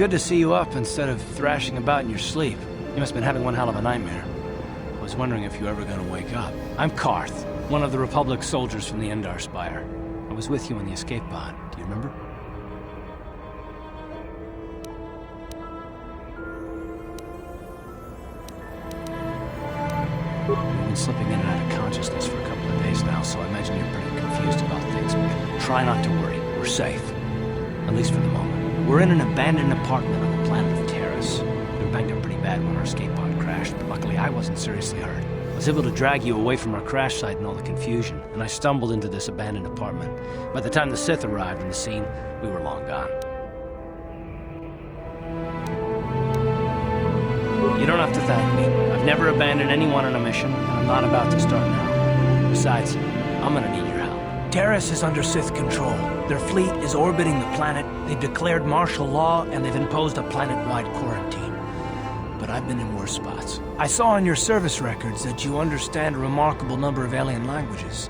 good to see you up instead of thrashing about in your sleep. You must have been having one hell of a nightmare. I was wondering if you were ever going to wake up. I'm Carth, one of the Republic soldiers from the Endar Spire. I was with you in the escape pod. Do you remember? You've been slipping in and out of consciousness for a couple of days now, so I imagine you're pretty confused about things. But try not to worry. We're safe. At least for the moment. We're in an abandoned apartment on the planet of Terrace. We were banged up pretty bad when our escape pod crashed, but luckily I wasn't seriously hurt. I was able to drag you away from our crash site and all the confusion, and I stumbled into this abandoned apartment. By the time the Sith arrived on the scene, we were long gone. You don't have to thank me. I've never abandoned anyone on a mission, and I'm not about to start now. Besides, I'm gonna need your help. Terrace is under Sith control. Their fleet is orbiting the planet, they've declared martial law, and they've imposed a planet-wide quarantine. But I've been in worse spots. I saw in your service records that you understand a remarkable number of alien languages.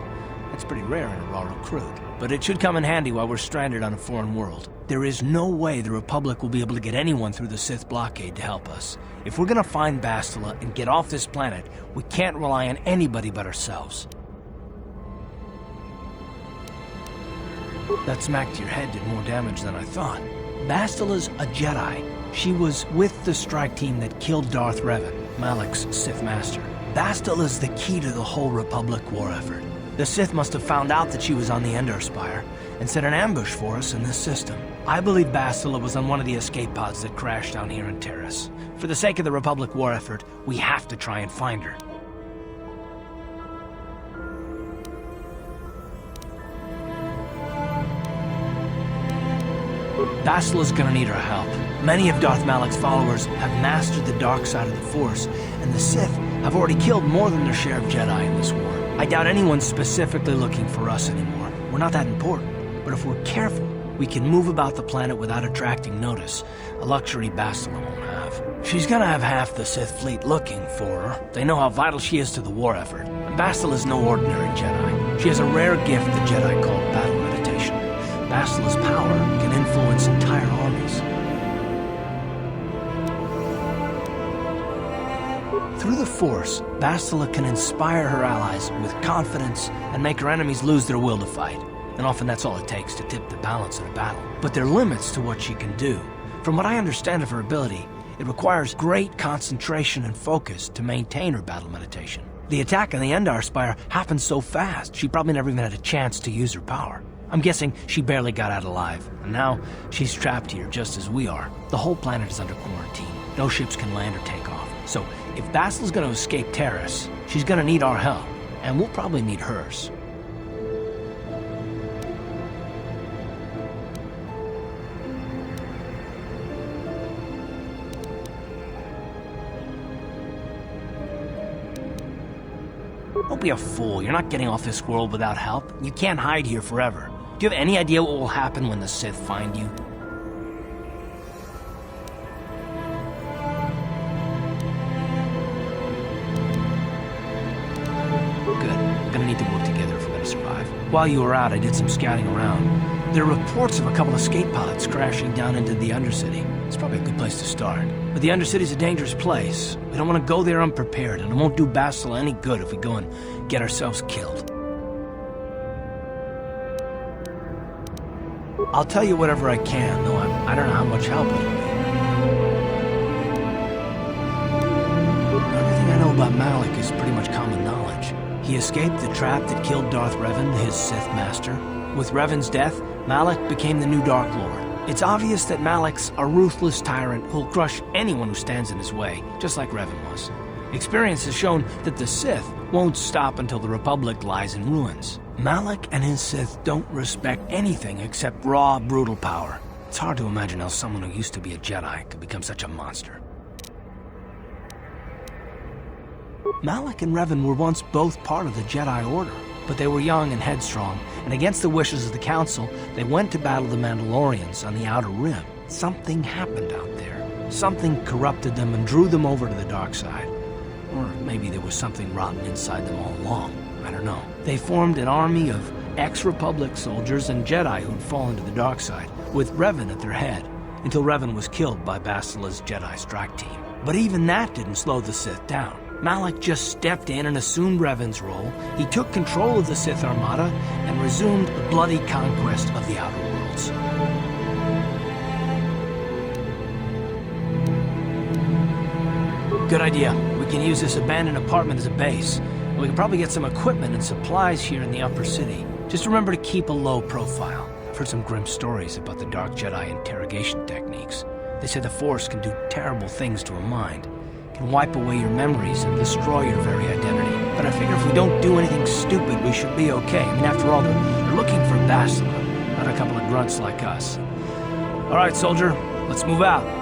That's pretty rare in a raw recruit. But it should come in handy while we're stranded on a foreign world. There is no way the Republic will be able to get anyone through the Sith blockade to help us. If we're gonna find Bastila and get off this planet, we can't rely on anybody but ourselves. That smack to your head did more damage than I thought. Bastila's a Jedi. She was with the strike team that killed Darth Revan, Malak's Sith Master. Bastila's the key to the whole Republic war effort. The Sith must have found out that she was on the Endar Spire and set an ambush for us in this system. I believe Bastila was on one of the escape pods that crashed down here in Terrace. For the sake of the Republic war effort, we have to try and find her. Bastila's gonna need our help. Many of Darth Malak's followers have mastered the dark side of the Force, and the Sith have already killed more than their share of Jedi in this war. I doubt anyone's specifically looking for us anymore. We're not that important. But if we're careful, we can move about the planet without attracting notice, a luxury Bastila won't have. She's gonna have half the Sith fleet looking for her. They know how vital she is to the war effort. Bastila's no ordinary Jedi. She has a rare gift the Jedi call battle meditation. Bastila's power can influence entire armies. Through the Force, Bastila can inspire her allies with confidence and make her enemies lose their will to fight. And often that's all it takes to tip the balance in a battle. But there are limits to what she can do. From what I understand of her ability, it requires great concentration and focus to maintain her battle meditation. The attack on the Endar Spire happened so fast, she probably never even had a chance to use her power. I'm guessing she barely got out alive, and now she's trapped here just as we are. The whole planet is under quarantine. No ships can land or take off. So if Bastila's gonna escape Terrace, she's gonna need our help, and we'll probably need hers. Don't be a fool. You're not getting off this world without help. You can't hide here forever. Do you have any idea what will happen when the Sith find you? Good. We're gonna need to work together if we're gonna survive. While you were out, I did some scouting around. There are reports of a couple of escape pods crashing down into the Undercity. It's probably a good place to start. But the Undercity's a dangerous place. We don't want to go there unprepared, and it won't do Bastila any good if we go and get ourselves killed. I'll tell you whatever I can, though I don't know how much help it'll be. Everything I know about Malak is pretty much common knowledge. He escaped the trap that killed Darth Revan, his Sith master. With Revan's death, Malak became the new Dark Lord. It's obvious that Malak's a ruthless tyrant who'll crush anyone who stands in his way, just like Revan was. Experience has shown that the Sith won't stop until the Republic lies in ruins. Malak and his Sith don't respect anything except raw, brutal power. It's hard to imagine how someone who used to be a Jedi could become such a monster. Malak and Revan were once both part of the Jedi Order, but they were young and headstrong, and against the wishes of the Council, they went to battle the Mandalorians on the Outer Rim. Something happened out there. Something corrupted them and drew them over to the dark side. Or maybe there was something rotten inside them all along. I don't know. They formed an army of ex-Republic soldiers and Jedi who'd fallen to the dark side, with Revan at their head. until Revan was killed by Basila's Jedi strike team. But even that didn't slow the Sith down. Malak just stepped in and assumed Revan's role. He took control of the Sith Armada and resumed the bloody conquest of the Outer Worlds. Good idea. We can use this abandoned apartment as a base. We can probably get some equipment and supplies here in the upper city. Just remember to keep a low profile. I've heard some grim stories about the Dark Jedi interrogation techniques. They say the Force can do terrible things to a mind. It can wipe away your memories and destroy your very identity. But I figure if we don't do anything stupid, we should be okay. I mean, after all, they're looking for Bastila, not a couple of grunts like us. All right, soldier, let's move out.